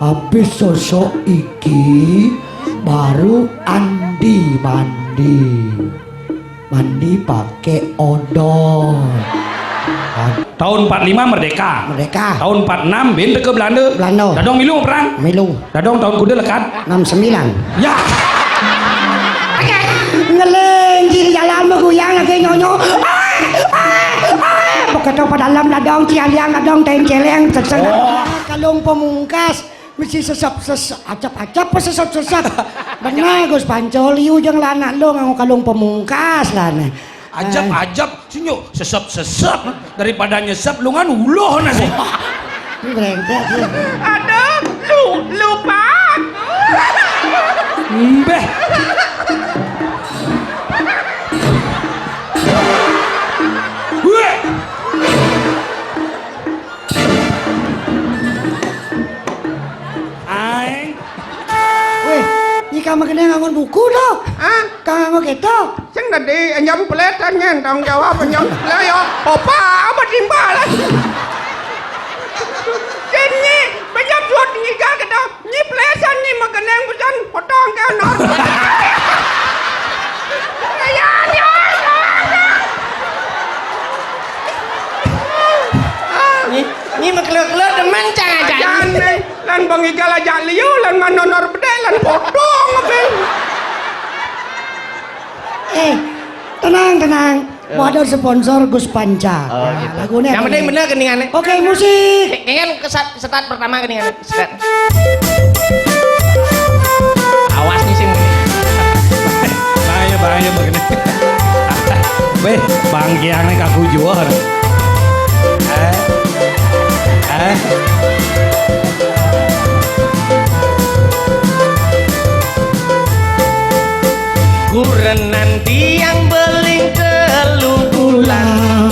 habis sosok iki baru Andi mandi pakai odol. Tahun 45 merdeka. Tahun 46 bin ke Belanda. Dadong milu perang. Dadong tahun kuda lekat. 69. Ya. Ngeleng di jalan bergoyang lagi nyonyo. Begitu pada dalam dadong cialiang dadong tenceleng tersengat. Kalung pemungkas mesti sesap-sesap acap-acap sesap-sesap. Benar Gus Pancol liu jeung lana lo nganggo kalung pemungkas lana. Ajab sinyo sesep daripada nyesep lu kan uluh nasi. Brengsek sih. Aduh, lupa. Mbeh. Aing. Weh, jika makanya ngangon buku doh. Kang nganggo keto. Sing tadi nyam peletannya tanggung jawab nyam lah ya. Opa apa timbalan. Ini banyak suat ngigal kita. Ni pelesan ni makanang bukan potong kan. Ya. Ni makelak-kelak demen jangan. Jangan lan bang igal aja liu lan manonor bedel lan potong apa. Tenang. Mau ada sponsor Gus Panca. Oh gitu. Lagunya Yang penting bener keningan. Oke, musik. Keningan kesetat pertama keningan. Awas nih sing. Bahaya begini. Beh, bang kiangnya kaku jual. Kurenan tiang beling kelungkulan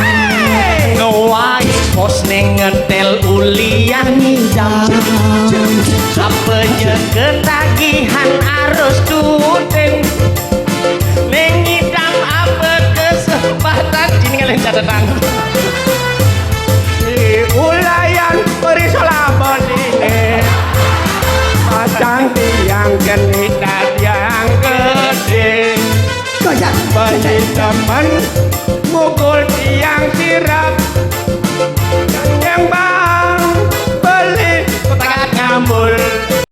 ngewai pos neng ngetel ulian jam apa jeken tagihan arus tuten neng ngidam apa kesempatan ini kalian catatan Ulayan perisola bodine pasang tiang genita tiang gede bagi teman mukul tiang sirap yang bang beli kotak ngambul